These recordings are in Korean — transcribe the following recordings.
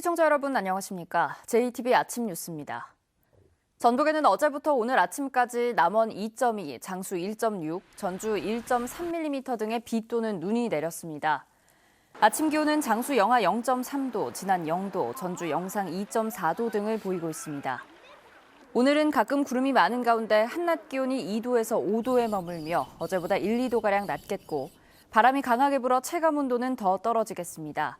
시청자 여러분 안녕하십니까? JTBC 아침 뉴스입니다. 전북에는 어제부터 오늘 아침까지 남원 2.2, 장수 1.6, 전주 1.3mm 등의 비 또는 눈이 내렸습니다. 아침 기온은 장수 영하 0.3도, 진안 0도, 전주 영상 2.4도 등을 보이고 있습니다. 오늘은 가끔 구름이 많은 가운데 한낮 기온이 2도에서 5도에 머물며 어제보다 1, 2도가량 낮겠고 바람이 강하게 불어 체감 온도는 더 떨어지겠습니다.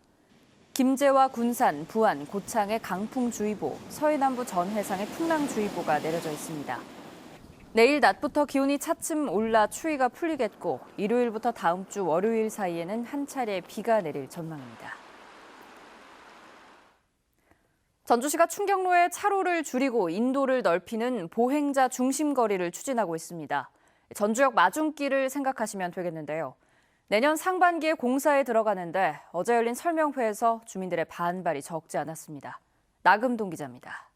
김제와 군산, 부안, 고창에 강풍주의보, 서해남부 전 해상에 풍랑주의보가 내려져 있습니다. 내일 낮부터 기온이 차츰 올라 추위가 풀리겠고 일요일부터 다음 주 월요일 사이에는 한 차례 비가 내릴 전망입니다. 전주시가 충격로에 차로를 줄이고 인도를 넓히는 보행자 중심거리를 추진하고 있습니다. 전주역 마중길을 생각하시면 되겠는데요. 내년 상반기에 공사에 들어가는데 어제 열린 설명회에서 주민들의 반발이 적지 않았습니다. 나금동 기자입니다.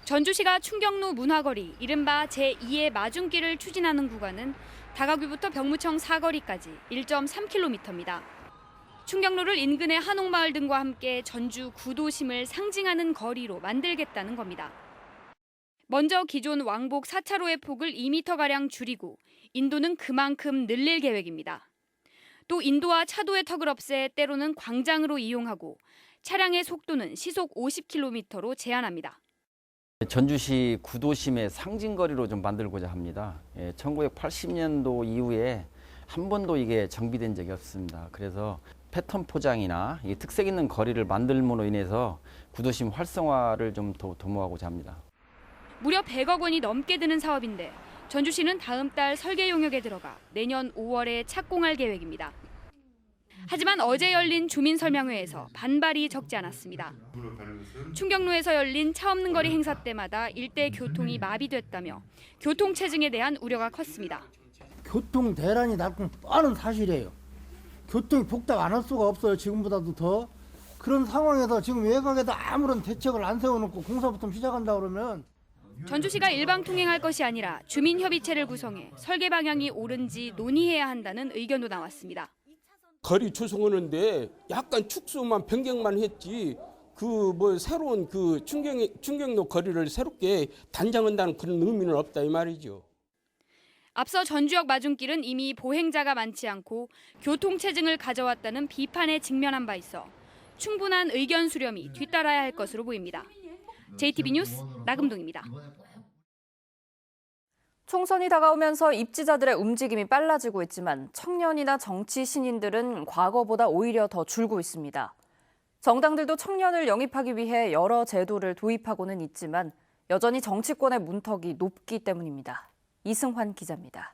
전주시가 충격로 문화거리, 이른바 제2의 마중길을 추진하는 구간은 다가구부터 병무청 사거리까지 1.3km입니다. 충격로를 인근의 한옥마을 등과 함께 전주 구도심을 상징하는 거리로 만들겠다는 겁니다. 먼저 기존 왕복 4차로의 폭을 2m가량 줄이고 인도는 그만큼 늘릴 계획입니다. 또 인도와 차도의 턱을 없애 때로는 광장으로 이용하고 차량의 속도는 시속 50km로 제한합니다. 전주시 구도심의 상징거리로 좀 만들고자 합니다. 1980년도 이후에 한 번도 이게 정비된 적이 없습니다. 그래서 패턴 포장이나 특색 있는 거리를 만들므로 인해서 구도심 활성화를 좀 더 도모하고자 합니다. 무려 100억 원이 넘게 드는 사업인데 전주시는 다음 달 설계 용역에 들어가 내년 5월에 착공할 계획입니다. 하지만 어제 열린 주민 설명회에서 반발이 적지 않았습니다. 충격로에서 열린 차 없는 거리 행사 때마다 일대 교통이 마비됐다며 교통 체증에 대한 우려가 컸습니다. 교통 대란이 날 뻔한 사실이에요. 교통이 복잡 안 할 수가 없어요. 지금보다도 더. 그런 상황에서 지금 외곽에다 아무런 대책을 안 세워놓고 공사부터 시작한다 그러면 전주시가 일방 통행할 것이 아니라 주민협의체를 구성해 설계 방향이 옳은지 논의해야 한다는 의견도 나왔습니다. 거리 조성하는데 약간 축소만 변경만 했지 새로운 충격로 거리를 새롭게 단장한다는 그런 의미는 없다 이 말이죠. 앞서 전주역 마중길은 이미 보행자가 많지 않고 교통체증을 가져왔다는 비판에 직면한 바 있어 충분한 의견 수렴이 뒤따라야 할 것으로 보입니다. JTBC 뉴스 나금동입니다. 총선이 다가오면서 입지자들의 움직임이 빨라지고 있지만 청년이나 정치 신인들은 과거보다 오히려 더 줄고 있습니다. 정당들도 청년을 영입하기 위해 여러 제도를 도입하고는 있지만 여전히 정치권의 문턱이 높기 때문입니다. 이승환 기자입니다.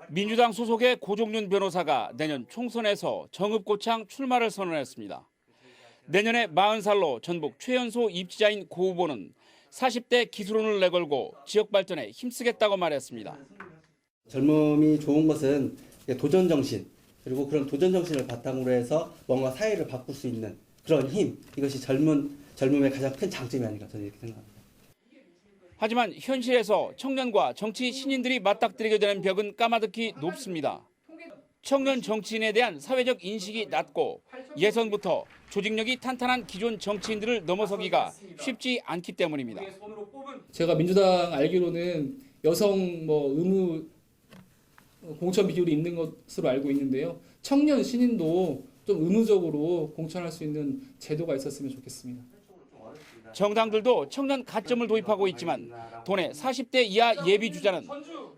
민주당 소속의 고종륜 변호사가 내년 총선에서 정읍고창 출마를 선언했습니다. 내년에 40살로 전북 최연소 입지자인 고 후보는 40대 기술론을 내걸고 지역 발전에 힘쓰겠다고 말했습니다. 젊음이 좋은 것은 도전 정신, 그리고 그런 도전 정신을 바탕으로 해서 뭔가 사회를 바꿀 수 있는 그런 힘, 이것이 젊음의 가장 큰 장점이 아닌가 저는 이렇게 생각합니다. 하지만 현실에서 청년과 정치 신인들이 맞닥뜨리게 되는 벽은 까마득히 높습니다. 청년 정치인에 대한 사회적 인식이 낮고 예선부터 조직력이 탄탄한 기존 정치인들을 넘어서기가 쉽지 않기 때문입니다. 제가 민주당 알기로는 여성 의무 공천 비율이 있는 것으로 알고 있는데요. 청년 신인도 좀 의무적으로 공천할 수 있는 제도가 있었으면 좋겠습니다. 정당들도 청년 가점을 도입하고 있지만 도내 40대 이하 예비 주자는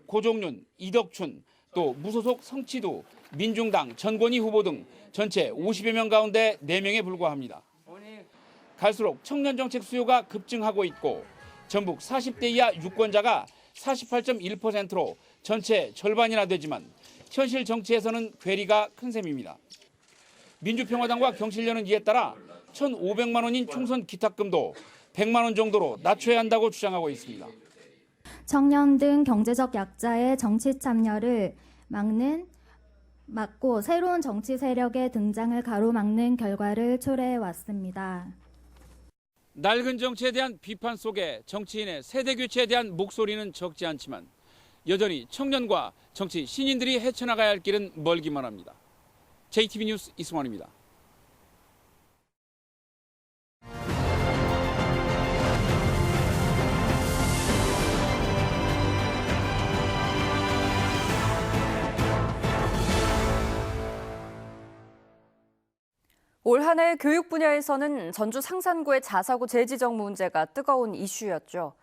고종륜, 이덕춘, 또 무소속 성치두, 민중당, 전권희 후보 등 전체 50여 명 가운데 4명에 불과합니다. 갈수록 청년 정책 수요가 급증하고 있고 전북 40대 이하 유권자가 48.1%로 전체 절반이나 되지만 현실 정치에서는 괴리가 큰 셈입니다. 민주평화당과 경실련은 이에 따라 1,500만 원인 총선 기탁금도 100만 원 정도로 낮춰야 한다고 주장하고 있습니다. 청년 등 경제적 약자의 정치 참여를 막고 새로운 정치 세력의 등장을 가로막는 결과를 초래해왔습니다. 낡은 정치에 대한 비판 속에 정치인의 세대 교체에 대한 목소리는 적지 않지만 여전히 청년과 정치 신인들이 헤쳐나가야 할 길은 멀기만 합니다. JTB 뉴스 이승원입니다. 올 한 해 교육 분야에서는 전주 상산구의 자사고 재지정 문제가 뜨거운 이슈였죠.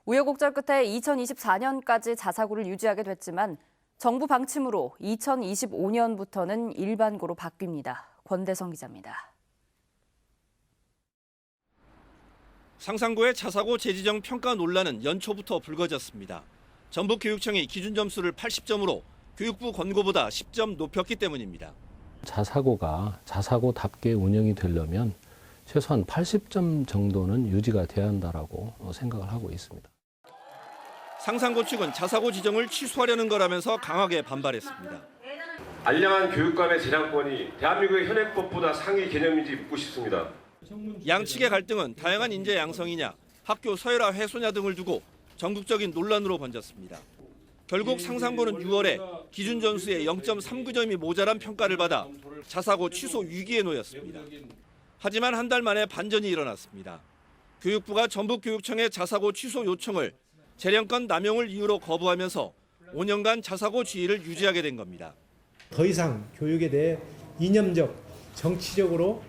우여곡절 끝에 2024년까지 자사고를 유지하게 됐지만 정부 방침으로 2025년부터는 일반고로 바뀝니다. 권대성 기자입니다. 상산구의 자사고 재지정 평가 논란은 연초부터 불거졌습니다. 전북교육청이 기준 점수를 80점으로 교육부 권고보다 10점 높였기 때문입니다. 자사고가 자사고답게 운영이 되려면 최소한 80점 정도는 유지가 돼야 한다라고 생각을 하고 있습니다. 상산고 측은 자사고 지정을 취소하려는 거라면서 강하게 반발했습니다. 알량한 교육감의 재량권이 대한민국의 현행법보다 상위 개념인지 묻고 싶습니다. 양측의 갈등은 다양한 인재 양성이냐, 학교 서열화 훼손냐 등을 두고 전국적인 논란으로 번졌습니다. 결국 상산고는 6월에 기준 점수의 0.39점이 모자란 평가를 받아 자사고 취소 위기에 놓였습니다. 하지만 한 달 만에 반전이 일어났습니다. 교육부가 전북교육청의 자사고 취소 요청을 재량권 남용을 이유로 거부하면서 5년간 자사고 지위를 유지하게 된 겁니다. 더 이상 교육에 대해 이념적, 정치적으로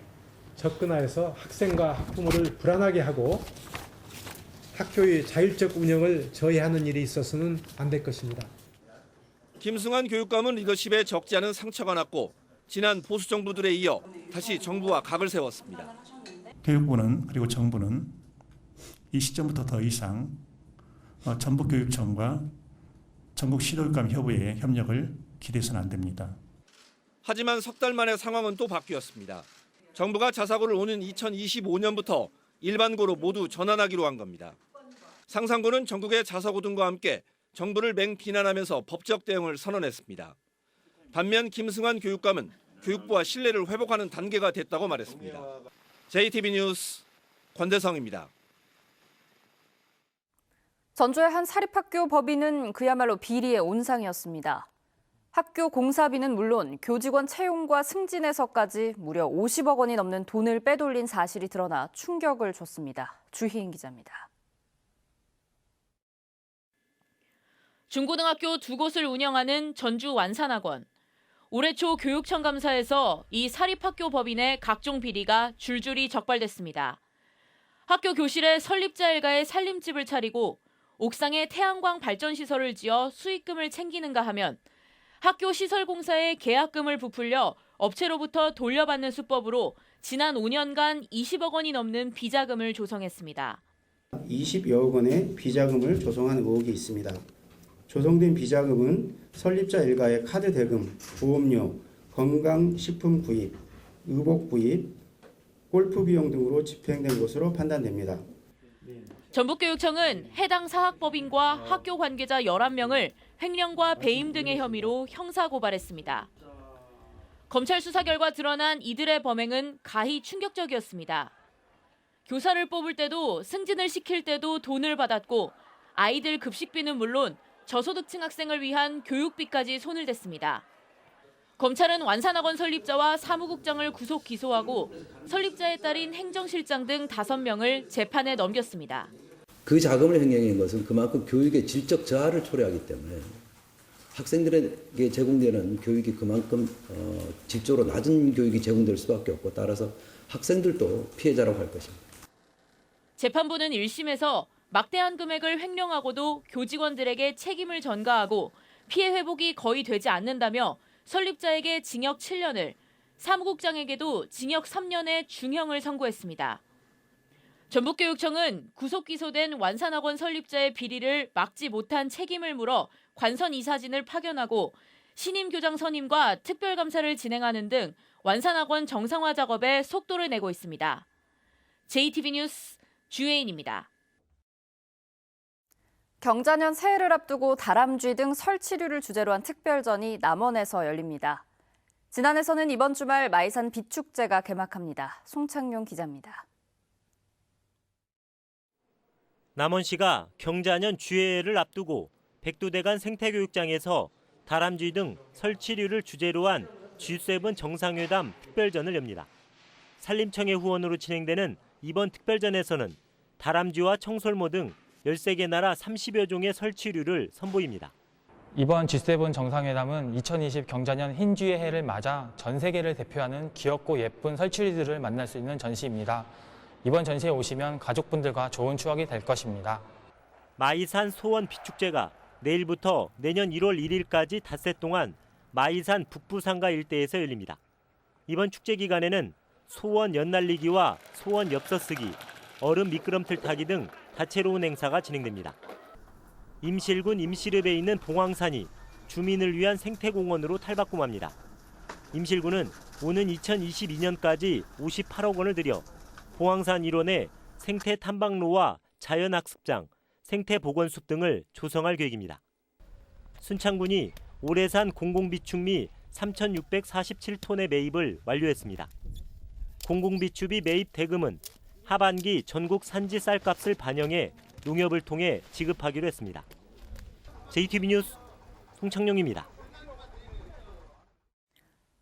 접근하여서 학생과 학부모를 불안하게 하고 학교의 자율적 운영을 저해하는 일이 있어서는 안 될 것입니다. 김승환 교육감은 리더십에 적지 않은 상처가 났고 지난 보수 정부들에 이어 다시 정부와 각을 세웠습니다. 교육부는 그리고 정부는 이 시점부터 더 이상 전북교육청과 전국 시도교육감 협의회 협력을 기대해서는 안 됩니다. 하지만 석 달 만에 상황은 또 바뀌었습니다. 정부가 자사고를 오는 2025년부터 일반고로 모두 전환하기로 한 겁니다. 상산고는 전국의 자사고 등과 함께 정부를 맹비난하면서 법적 대응을 선언했습니다. 반면 김승환 교육감은 교육부와 신뢰를 회복하는 단계가 됐다고 말했습니다. JTB 뉴스 권대성입니다. 전주의 한 사립학교 법인은 그야말로 비리의 온상이었습니다. 학교 공사비는 물론 교직원 채용과 승진에서까지 무려 50억 원이 넘는 돈을 빼돌린 사실이 드러나 충격을 줬습니다. 주희인 기자입니다. 중고등학교 두 곳을 운영하는 전주 완산학원. 올해 초 교육청 감사에서 이 사립학교 법인의 각종 비리가 줄줄이 적발됐습니다. 학교 교실에 설립자 일가의 살림집을 차리고 옥상에 태양광 발전시설을 지어 수익금을 챙기는가 하면 학교 시설공사에 계약금을 부풀려 업체로부터 돌려받는 수법으로 지난 5년간 20억 원이 넘는 비자금을 조성했습니다. 20여억 원의 비자금을 조성한 의혹이 있습니다. 조성된 비자금은 설립자 일가의 카드 대금, 보험료, 건강식품 구입, 의복 구입, 골프 비용 등으로 집행된 것으로 판단됩니다. 전북교육청은 해당 사학법인과 학교 관계자 11명을 횡령과 배임 등의 혐의로 형사고발했습니다. 검찰 수사 결과 드러난 이들의 범행은 가히 충격적이었습니다. 교사를 뽑을 때도 승진을 시킬 때도 돈을 받았고 아이들 급식비는 물론 저소득층 학생을 위한 교육비까지 손을 댔습니다. 검찰은 완산학원 설립자와 사무국장을 구속 기소하고 설립자의 딸인 행정실장 등 5명을 재판에 넘겼습니다. 그 자금을 횡령한 것은 그만큼 교육의 질적 저하를 초래하기 때문에 학생들에게 제공되는 교육이 그만큼 질적으로 낮은 교육이 제공될 수밖에 없고 따라서 학생들도 피해자라고 할 것입니다. 재판부는 1심에서 막대한 금액을 횡령하고도 교직원들에게 책임을 전가하고 피해 회복이 거의 되지 않는다며 설립자에게 징역 7년을, 사무국장에게도 징역 3년의 중형을 선고했습니다. 전북교육청은 구속 기소된 완산학원 설립자의 비리를 막지 못한 책임을 물어 관선 이사진을 파견하고 신임 교장 선임과 특별감사를 진행하는 등 완산학원 정상화 작업에 속도를 내고 있습니다. JTB 뉴스 주혜인입니다. 경자년 새해를 앞두고 다람쥐 등 설치류를 주제로 한 특별전이 남원에서 열립니다. 진안에서는 이번 주말 마이산 빛축제가 개막합니다. 송창용 기자입니다. 남원시가 경자년 주해를 앞두고 백두대간 생태교육장에서 다람쥐 등 설치류를 주제로 한 G7 정상회담 특별전을 엽니다. 산림청의 후원으로 진행되는 이번 특별전에서는 다람쥐와 청설모 등 13개 나라 30여 종의 설치류를 선보입니다. 이번 G7 정상회담은 2020 경자년 흰쥐의 해를 맞아 전 세계를 대표하는 귀엽고 예쁜 설치류들을 만날 수 있는 전시입니다. 이번 전시에 오시면 가족분들과 좋은 추억이 될 것입니다. 마이산 소원 비축제가 내일부터 내년 1월 1일까지 닷새 동안 마이산 북부상가 일대에서 열립니다. 이번 축제 기간에는 소원 연날리기와 소원 엽서쓰기, 얼음 미끄럼틀 타기 등 다채로운 행사가 진행됩니다. 임실군 임실읍에 있는 봉황산이 주민을 위한 생태공원으로 탈바꿈합니다. 임실군은 오는 2022년까지 58억 원을 들여 봉황산 일원에 생태 탐방로와 자연학습장, 생태보건숲 등을 조성할 계획입니다. 순창군이 오래산 공공비축미 3,647톤의 매입을 완료했습니다. 공공비축비 매입 대금은 하반기 전국 산지 쌀값을 반영해 농협을 통해 지급하기로 했습니다. JTB 뉴스 송창용입니다.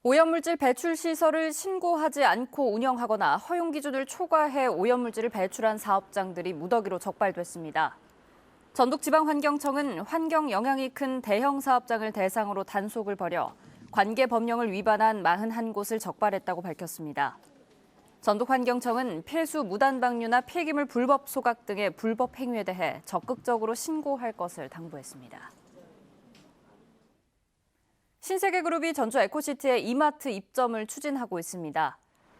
오염물질 배출 시설을 신고하지 않고 운영하거나 허용 기준을 초과해 오염물질을 배출한 사업장들이 무더기로 적발됐습니다. 전북지방환경청은 환경 영향이 큰 대형 사업장을 대상으로 단속을 벌여 관계 법령을 위반한 41곳을 적발했다고 밝혔습니다. 전북환경청은 폐수 무단 방류나 폐기물 불법 소각 등의 불법 행위에 대해 적극적으로 신고할 것을 당부했습니다. 신세계그룹이 전주 에코시티에 이마트 입점을 추진하고 있습니다.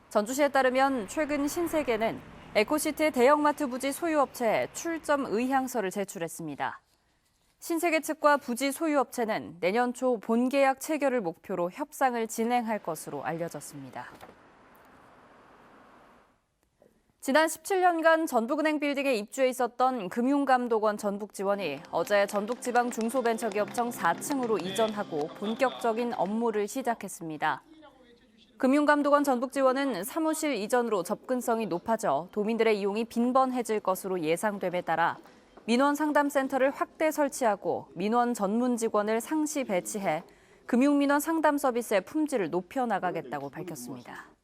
전주시에 따르면 최근 신세계는 에코시티의 대형마트 부지 소유업체에 출점 의향서를 제출했습니다. 신세계 측과 부지 소유업체는 내년 초 본계약 체결을 목표로 협상을 진행할 것으로 알려졌습니다. 지난 17년간 전북은행 빌딩에 입주해 있었던 금융감독원 전북지원이 어제 전북지방중소벤처기업청 4층으로 이전하고 본격적인 업무를 시작했습니다. 금융감독원 전북지원은 사무실 이전으로 접근성이 높아져 도민들의 이용이 빈번해질 것으로 예상됨에 따라 민원 상담센터를 확대 설치하고 민원 전문 직원을 상시 배치해 금융민원 상담 서비스의 품질을 높여나가겠다고 밝혔습니다.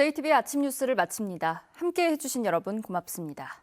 JTBC 아침 뉴스를 마칩니다. 함께해 주신 여러분 고맙습니다.